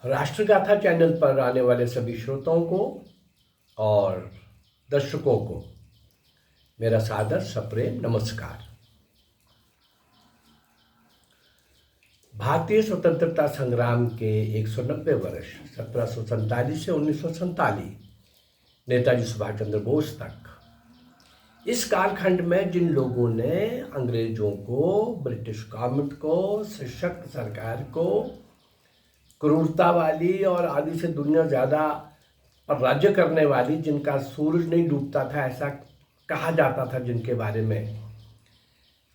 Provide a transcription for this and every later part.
राष्ट्रगाथा channel पर आने वाले सभी श्रोताओं को और दर्शकों को मेरा सादर सप्रेम नमस्कार। भारतीय स्वतंत्रता संग्राम के 190 वर्ष 1747 से 1947 नेताजी सुभाष चंद्र बोस तक इस कालखंड में जिन लोगों ने अंग्रेजों को, ब्रिटिश गवर्नमेंट को, सशक्त सरकार को, क्रूरता वाली और आदि से दुनिया ज़्यादा पर राज्य करने वाली, जिनका सूरज नहीं डूबता था ऐसा कहा जाता था जिनके बारे में,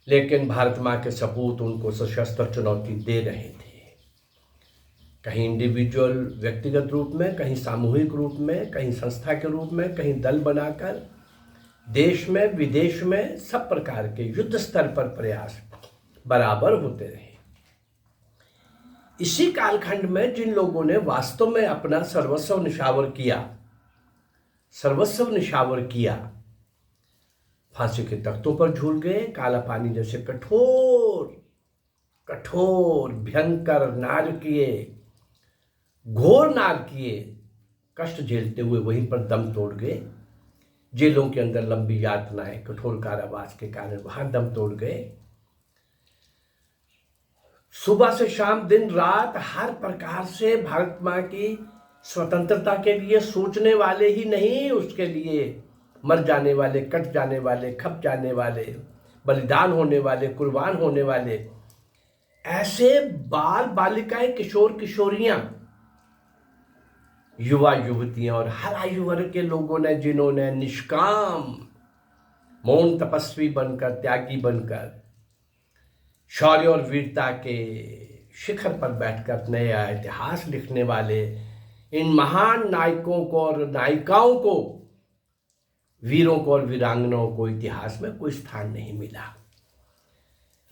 लेकिन भारत माँ के सपूत उनको सशस्त्र चुनौती दे रहे थे। कहीं इंडिविजुअल व्यक्तिगत रूप में, कहीं सामूहिक रूप में, कहीं संस्था के रूप में, कहीं दल बनाकर देश में विदेश में सब प्रकार के युद्ध स्तर पर प्रयास बराबर होते रहे। इसी कालखंड में जिन लोगों ने वास्तव में अपना सर्वस्व निशावर किया, फांसी के तख्तों पर झूल गए, काला पानी जैसे कठोर भयंकर घोर नार किए, कष्ट झेलते हुए वहीं पर दम तोड़ गए। जेलों के अंदर लंबी यातनाएं, कठोर कारावास के कारण वहां दम तोड़ गए। सुबह से शाम, दिन रात, हर प्रकार से भारत माँ की स्वतंत्रता के लिए सोचने वाले ही नहीं, उसके लिए मर जाने वाले, कट जाने वाले, खप जाने वाले, बलिदान होने वाले, कुर्बान होने वाले, ऐसे बाल बालिकाएं, किशोर किशोरियां, युवा युवतियां और हर आयु वर्ग के लोगों ने, जिन्होंने निष्काम मौन तपस्वी बनकर, त्यागी बनकर, शौर्य और वीरता के शिखर पर बैठकर नया इतिहास लिखने वाले इन महान नायकों को और नायिकाओं को, वीरों को और वीरांगनाओं को इतिहास में कोई स्थान नहीं मिला।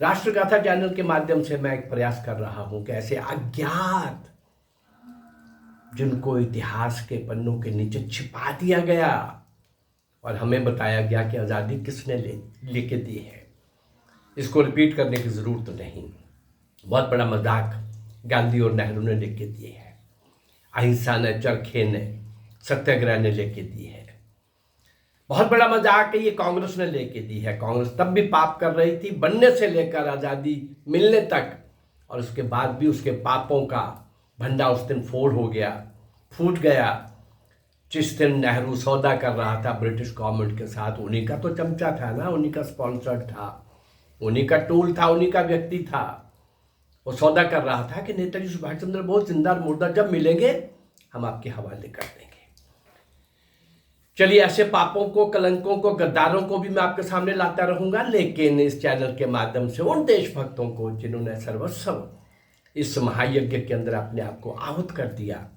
राष्ट्रगाथा चैनल के माध्यम से मैं एक प्रयास कर रहा हूं कि ऐसे अज्ञात, जिनको इतिहास के पन्नों के नीचे छिपा दिया गया और हमें बताया गया कि आज़ादी किसने लेके दी है, इसको रिपीट करने की ज़रूरत नहीं। बहुत बड़ा मजाक गांधी और नेहरू ने लेके दिए है, अहिंसा ने, चरखे ने, सत्याग्रह ने लेके दी है। बहुत बड़ा मजाक है ये कांग्रेस ने लेके दी है। कांग्रेस तब भी पाप कर रही थी, बनने से लेकर आज़ादी मिलने तक, और उसके बाद भी उसके पापों का भंडा उस दिन फूट गया जिस दिन नेहरू सौदा कर रहा था ब्रिटिश गवर्नमेंट के साथ। उन्हीं का तो चमचा था ना, उन्हीं का स्पॉन्सर था, उन्हीं का टूल था, उन्हीं का व्यक्ति था। वो सौदा कर रहा था कि नेताजी सुभाष चंद्र बोस जिंदा और मुर्दा जब मिलेंगे हम आपके हवाले कर देंगे। चलिए, ऐसे पापों को, कलंकों को, गद्दारों को भी मैं आपके सामने लाता रहूंगा, लेकिन इस चैनल के माध्यम से उन देशभक्तों को जिन्होंने सर्वस्व इस महायज्ञ के अंदर अपने आप को आहुत कर दिया,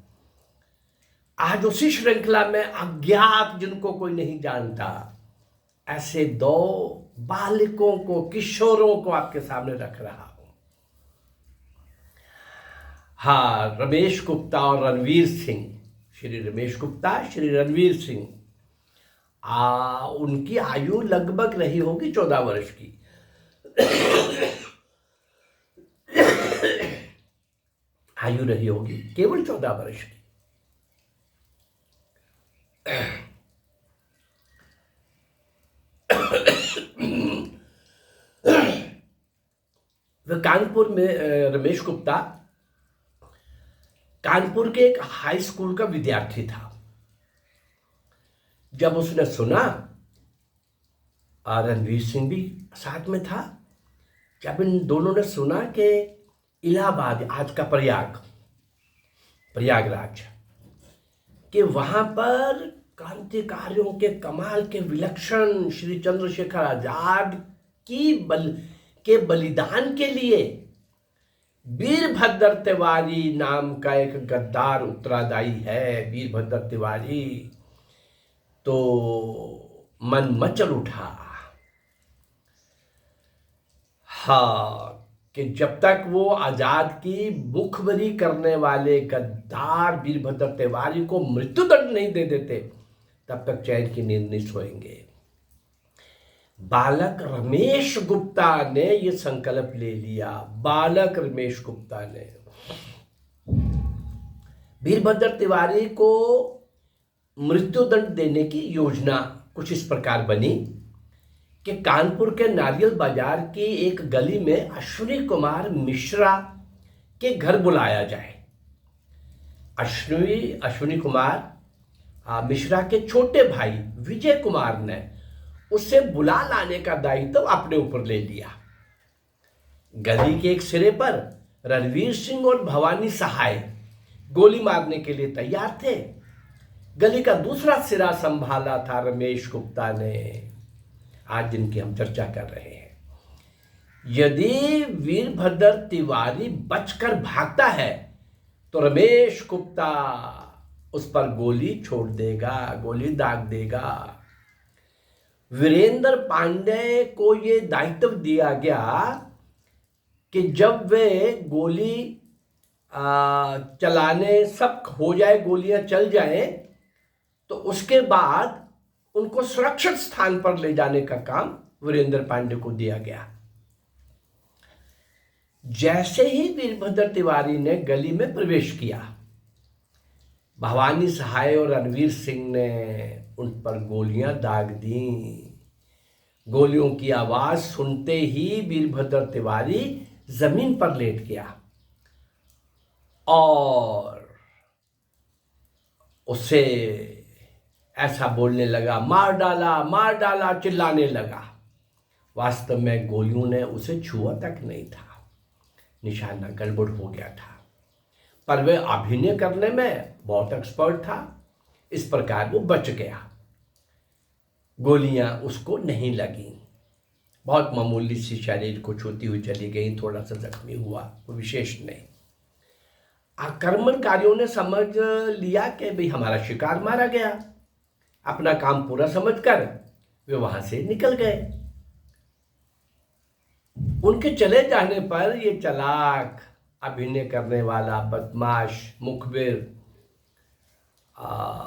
आज उसी श्रृंखला में अज्ञात, जिनको कोई नहीं जानता, ऐसे दो बालिकों को, किशोरों को आपके सामने रख रहा हूं। हाँ, रमेश गुप्ता और रणवीर सिंह, श्री रमेश गुप्ता, श्री रणवीर सिंह, उनकी आयु लगभग रही होगी 14 वर्ष की। आयु रही होगी केवल 14 वर्ष की। वह कानपुर में, रमेश गुप्ता कानपुर के एक हाई स्कूल का विद्यार्थी था। जब उसने सुना, रणवीर सिंह भी साथ में था, जब इन दोनों ने सुना कि इलाहाबाद, आज का प्रयागराज, कि वहां पर क्रांतिकारियों के कमाल के विलक्षण श्री चंद्रशेखर आजाद के बलिदान के लिए वीरभद्र तिवारी नाम का एक गद्दार उत्तरादायी है, वीरभद्र तिवारी, तो मन मचल उठा। हाँ, कि जब तक वो आजाद की मुखबरी करने वाले गद्दार वीरभद्र तिवारी को मृत्युदंड नहीं दे देते, तब तक चैन की नींद नहीं सोएंगे। बालक रमेश गुप्ता ने ये संकल्प ले लिया। बालक रमेश गुप्ता ने वीरभद्र तिवारी को मृत्युदंड देने की योजना कुछ इस प्रकार बनी कि कानपुर के नारियल बाजार की एक गली में अश्विनी कुमार मिश्रा के घर बुलाया जाए। अश्विनी कुमार मिश्रा के छोटे भाई विजय कुमार ने उसे बुला लाने का दायित्व अपने ऊपर ले लिया। गली के एक सिरे पर रणवीर सिंह और भवानी सहाय गोली मारने के लिए तैयार थे। गली का दूसरा सिरा संभाला था रमेश गुप्ता ने, आज जिनकी हम चर्चा कर रहे हैं। यदि वीरभद्र तिवारी बचकर भागता है तो रमेश गुप्ता उस पर गोली छोड़ देगा, गोली दाग देगा। वीरेंद्र पांडे को यह दायित्व दिया गया कि जब वे गोली चलाने सब हो जाए, गोलियां चल जाए, तो उसके बाद उनको सुरक्षित स्थान पर ले जाने का काम वीरेंद्र पांडे को दिया गया। जैसे ही वीरभद्र तिवारी ने गली में प्रवेश किया, भवानी सहाय और रणवीर सिंह ने उन पर गोलियां दाग दी। गोलियों की आवाज सुनते ही वीरभद्र तिवारी जमीन पर लेट गया और उसे ऐसा बोलने लगा, मार डाला, चिल्लाने लगा। वास्तव में गोलियों ने उसे छुआ तक नहीं था, निशाना गड़बड़ हो गया था, पर वह अभिनय करने में बहुत एक्सपर्ट था, इस प्रकार वो बच गया। गोलियां उसको नहीं लगी, बहुत मामूली सी शरीर को छूती हुई चली गई, थोड़ा सा जख्मी हुआ, वो विशेष नहीं। आक्रमणकारियों ने समझ लिया कि भाई हमारा शिकार मारा गया, अपना काम पूरा समझकर वे वहां से निकल गए। उनके चले जाने पर ये चालाक अभिनय करने वाला बदमाश मुखबिर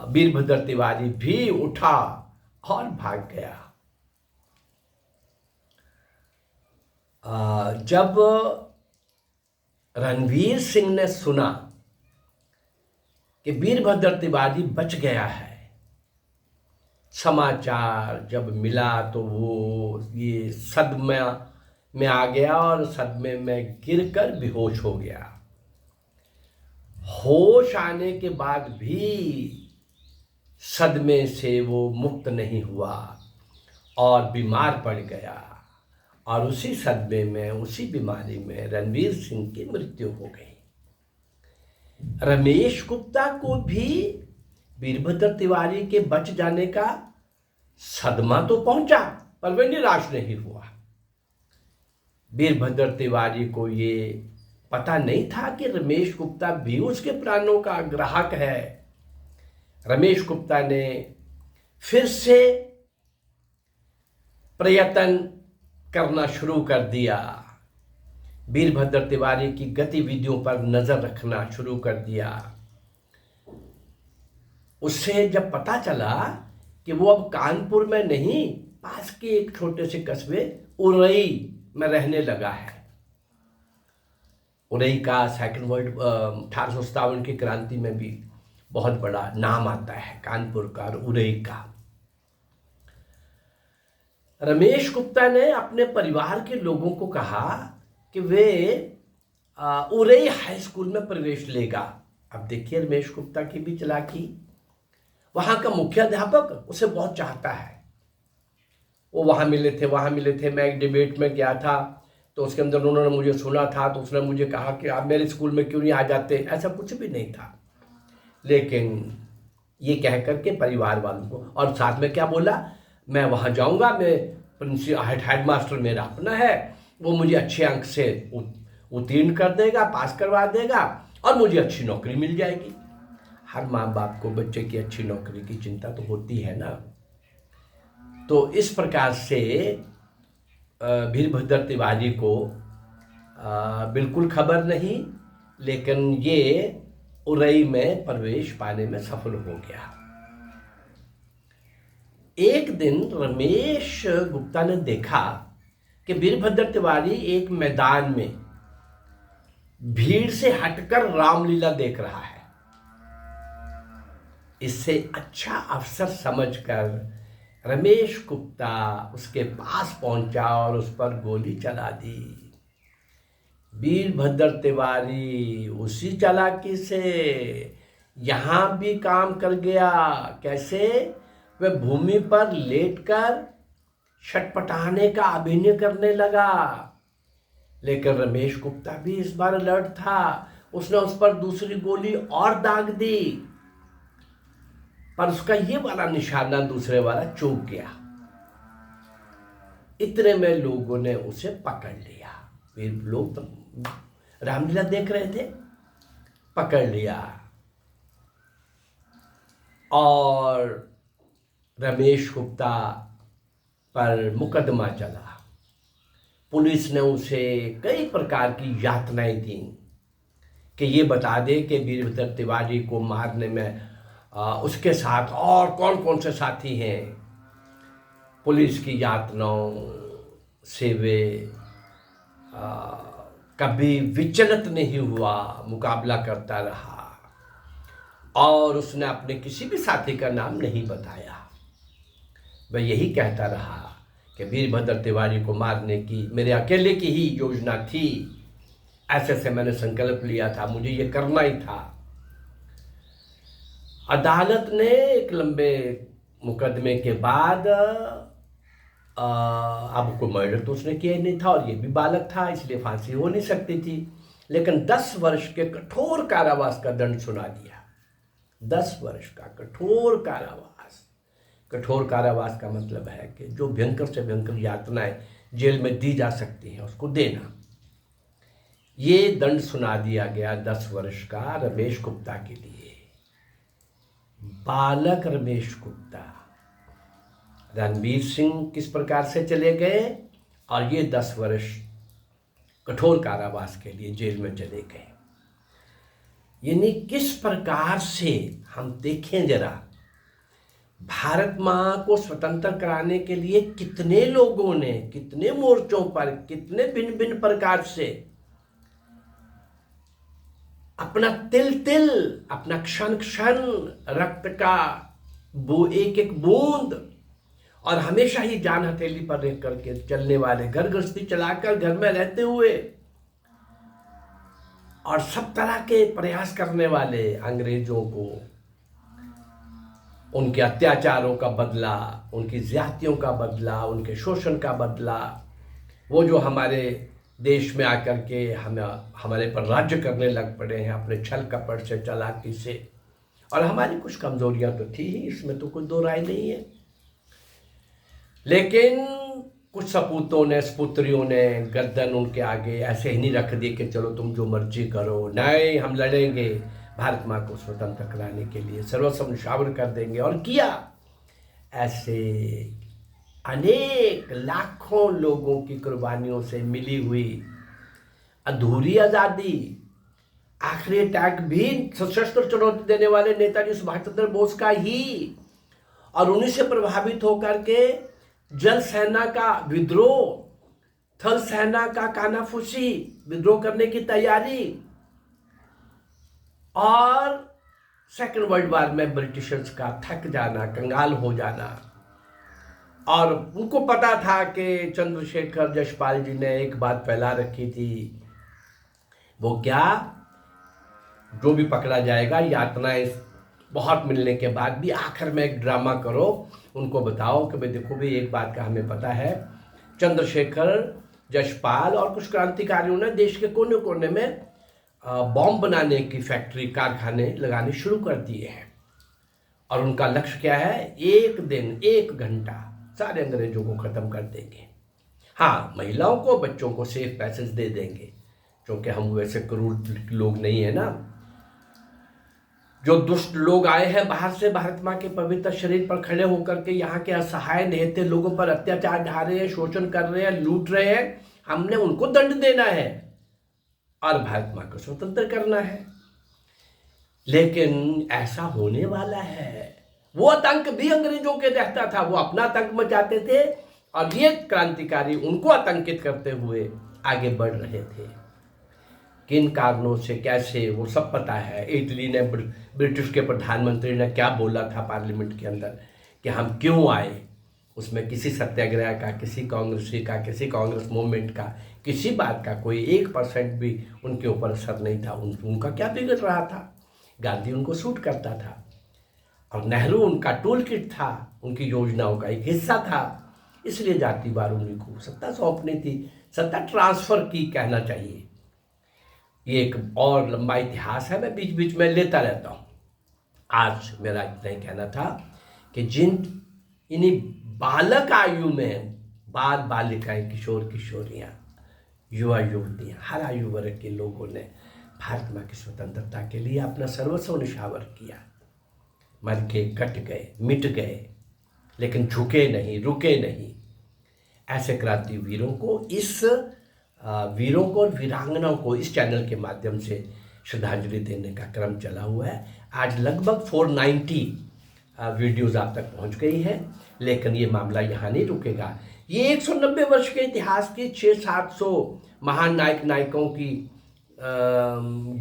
वीरभद्र तिवारी भी उठा और भाग गया। जब रणवीर सिंह ने सुना कि वीरभद्र तिवारी बच गया है, समाचार जब मिला तो वो ये सदमे में आ गया और सदमे में गिरकर बेहोश हो गया। होश आने के बाद भी सदमे से वो मुक्त नहीं हुआ और बीमार पड़ गया, और उसी सदमे में, उसी बीमारी में रणवीर सिंह की मृत्यु हो गई। रमेश गुप्ता को भी वीरभद्र तिवारी के बच जाने का सदमा तो पहुंचा, पर वह निराश नहीं हुआ। वीरभद्र तिवारी को ये पता नहीं था कि रमेश गुप्ता भी उसके प्राणों का ग्राहक है। रमेश गुप्ता ने फिर से प्रयत्न करना शुरू कर दिया, वीरभद्र तिवारी की गतिविधियों पर नजर रखना शुरू कर दिया। उससे जब पता चला कि वो अब कानपुर में नहीं, पास के एक छोटे से कस्बे उरई में रहने लगा है। उरई का सेकंड वर्ल्ड 1857 की क्रांति में भी बहुत बड़ा नाम आता है, कानपुर का और उरई का। रमेश गुप्ता ने अपने परिवार के लोगों को कहा कि वे उरई हाई स्कूल में प्रवेश लेगा। अब देखिए रमेश गुप्ता की भी चालाकी, वहां का मुख्य अध्यापक उसे बहुत चाहता है। वो वहाँ मिले थे। मैं एक डिबेट में गया था तो उसके अंदर उन्होंने मुझे सुना था, तो उसने मुझे कहा कि आप मेरे स्कूल में क्यों नहीं आ जाते। ऐसा कुछ भी नहीं था, लेकिन ये कह करके परिवार वालों को, और साथ में क्या बोला, मैं वहाँ जाऊँगा, मैं हेडमास्टर मेरा अपना है, वो मुझे अच्छे अंक से उत्तीर्ण कर देगा, पास करवा देगा और मुझे अच्छी नौकरी मिल जाएगी। हर माँ बाप को बच्चे की अच्छी नौकरी की चिंता तो होती है ना। तो इस प्रकार से वीरभद्र तिवारी को बिल्कुल खबर नहीं, लेकिन ये उरई में प्रवेश पाने में सफल हो गया। एक दिन रमेश गुप्ता ने देखा कि वीरभद्र तिवारी एक मैदान में भीड़ से हटकर रामलीला देख रहा है। इससे अच्छा अवसर समझकर रमेश गुप्ता उसके पास पहुंचा और उस पर गोली चला दी। वीरभद्र तिवारी उसी चालाकी से यहां भी काम कर गया। कैसे? वह भूमि पर लेटकर छटपटाने का अभिनय करने लगा। लेकिन रमेश गुप्ता भी इस बार अलर्ट था। उसने उस पर दूसरी गोली और दाग दी, पर उसका ये वाला निशाना दूसरे वाला चूक गया। इतने में लोगों ने उसे पकड़ लिया। फिर लोग तो रामलीला देख रहे थे, पकड़ लिया और रमेश गुप्ता पर मुकदमा चला। पुलिस ने उसे कई प्रकार की यातनाएं दी कि ये बता दे कि वीरभद्र तिवारी को मारने में उसके साथ और कौन कौन से साथी हैं। पुलिस की यातनाओं से वे कभी विचलित नहीं हुआ, मुकाबला करता रहा और उसने अपने किसी भी साथी का नाम नहीं बताया। वह यही कहता रहा कि वीरभद्र तिवारी को मारने की मेरे अकेले की ही योजना थी। ऐसे से मैंने संकल्प लिया था, मुझे ये करना ही था। अदालत ने एक लंबे मुकदमे के बाद अब को मर्डर तो उसने किया नहीं था और ये भी बालक था, इसलिए फांसी हो नहीं सकती थी। लेकिन 10 वर्ष के कठोर कारावास का दंड सुना दिया। 10 वर्ष का कठोर कारावास। कठोर कारावास का मतलब है कि जो भयंकर से भयंकर यातनाएं जेल में दी जा सकती हैं उसको देना। ये दंड सुना दिया गया 10 वर्ष का रमेश गुप्ता के लिए। बालक रमेश गुप्ता, रणवीर सिंह किस प्रकार से चले गए और ये 10 वर्ष कठोर कारावास के लिए जेल में चले गए। यानी किस प्रकार से हम देखें जरा, भारत मां को स्वतंत्र कराने के लिए कितने लोगों ने कितने मोर्चों पर कितने भिन्न भिन्न प्रकार से अपना तिल तिल, अपना क्षण क्षण, रक्त का एक एक बूंद और हमेशा ही जान हथेली पर रख करके चलने वाले, घर गृहस्थी चलाकर घर में रहते हुए और सब तरह के प्रयास करने वाले अंग्रेजों को, उनके अत्याचारों का बदला, उनकी ज्यादतियों का बदला, उनके शोषण का बदला, वो जो हमारे देश में आकर के हमारे पर राज्य करने लग पड़े हैं अपने छल कपट से, चालाकी से। और हमारी कुछ कमजोरियां तो थी ही, इसमें तो कोई दो राय नहीं है। लेकिन कुछ सपूतों ने, सपुत्रियों ने गर्दन उनके आगे ऐसे ही नहीं रख दी कि चलो तुम जो मर्जी करो, नहीं हम लड़ेंगे भारत माँ को स्वतंत्र कराने के लिए, सर्वस्व न्यौछावर कर देंगे। और किया। ऐसे अनेक लाखों लोगों की कुर्बानियों से मिली हुई अधूरी आज़ादी, आखिरी अटैक भी सशस्त्र चुनौती देने वाले नेताजी सुभाष चंद्र बोस का ही, और उन्हीं से प्रभावित होकर के जल सेना का विद्रोह, थल सेना का कानाफूसी, विद्रोह करने की तैयारी, और सेकेंड वर्ल्ड वॉर में ब्रिटिशर्स का थक जाना, कंगाल हो जाना। और उनको पता था कि चंद्रशेखर जसपाल जी ने एक बात फैला रखी थी, वो क्या, जो भी पकड़ा जाएगा यातनाएं बहुत मिलने के बाद भी आखिर में एक ड्रामा करो, उनको बताओ कि भाई देखो भाई एक बात का हमें पता है, चंद्रशेखर जसपाल और कुछ क्रांतिकारियों ने देश के कोने कोने में बॉम्ब बनाने की फैक्ट्री, कारखाने लगाने शुरू कर दिए हैं। और उनका लक्ष्य क्या है, एक दिन 1 घंटा सारे अंग्रेजों को खत्म कर देंगे। हाँ, महिलाओं को, बच्चों को सेफ पैसेज दे देंगे, क्योंकि हम वैसे क्रूर लोग नहीं है ना। जो दुष्ट लोग आए हैं बाहर से, भारत माँ के पवित्र शरीर पर खड़े होकर के यहाँ के असहाय निहत्थे लोगों पर अत्याचार ढा रहे हैं, शोषण कर रहे हैं, लूट रहे हैं, हमने उनको दंड देना है और भारत माँ को स्वतंत्र करना है। लेकिन ऐसा होने वाला है। वो आतंक भी अंग्रेजों के रहता था, वो अपना आतंक मचाते थे और ये क्रांतिकारी उनको आतंकित करते हुए आगे बढ़ रहे थे। किन कारणों से कैसे, वो सब पता है। इटली ने, ब्रिटिश के प्रधानमंत्री ने क्या बोला था पार्लियामेंट के अंदर कि हम क्यों आए, उसमें किसी सत्याग्रह का, किसी कांग्रेसी का, किसी कांग्रेस मूवमेंट का, किसी बात का कोई 1% भी उनके ऊपर असर नहीं था। उनका क्या बिगड़ रहा था? गांधी उनको सूट करता था और नेहरू उनका टूल किट था, उनकी योजनाओं का एक हिस्सा था। इसलिए जातिवार उन्हीं को सत्ता सौंपनी थी, सत्ता ट्रांसफर की कहना चाहिए। ये एक और लंबा इतिहास है, मैं बीच बीच में लेता रहता हूँ। आज मेरा इतना ही कहना था कि इन्हीं बालक आयु में बाल बालिकाएं, किशोर किशोरियाँ, युवा युवतियाँ, हर आयु वर्ग के लोगों ने भारत माँ की स्वतंत्रता के लिए अपना सर्वस्व निछावर किया। मर के कट गए, मिट गए, लेकिन झुके नहीं, रुके नहीं। ऐसे क्रांति वीरों को और वीरांगनाओं को इस चैनल के माध्यम से श्रद्धांजलि देने का क्रम चला हुआ है। आज लगभग 490 वीडियोस आप तक पहुंच गई है, लेकिन ये मामला यहाँ नहीं रुकेगा। ये 190 वर्ष के इतिहास की 600-700 महान नायक नायकों की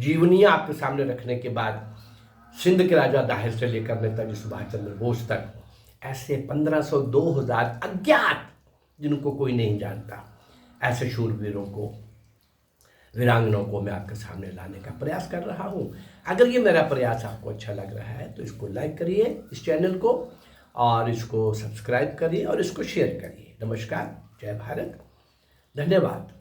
जीवनियाँ आपके सामने रखने के बाद, सिंध के राजा दाहिर से लेकर नेताजी सुभाष चंद्र बोस तक, ऐसे 1500-2000 अज्ञात जिनको कोई नहीं जानता, ऐसे शूरवीरों को, वीरांगनाओं को मैं आपके सामने लाने का प्रयास कर रहा हूँ। अगर ये मेरा प्रयास आपको अच्छा लग रहा है तो इसको लाइक करिए, इस चैनल को, और इसको सब्सक्राइब करिए और इसको शेयर करिए। नमस्कार, जय भारत, धन्यवाद।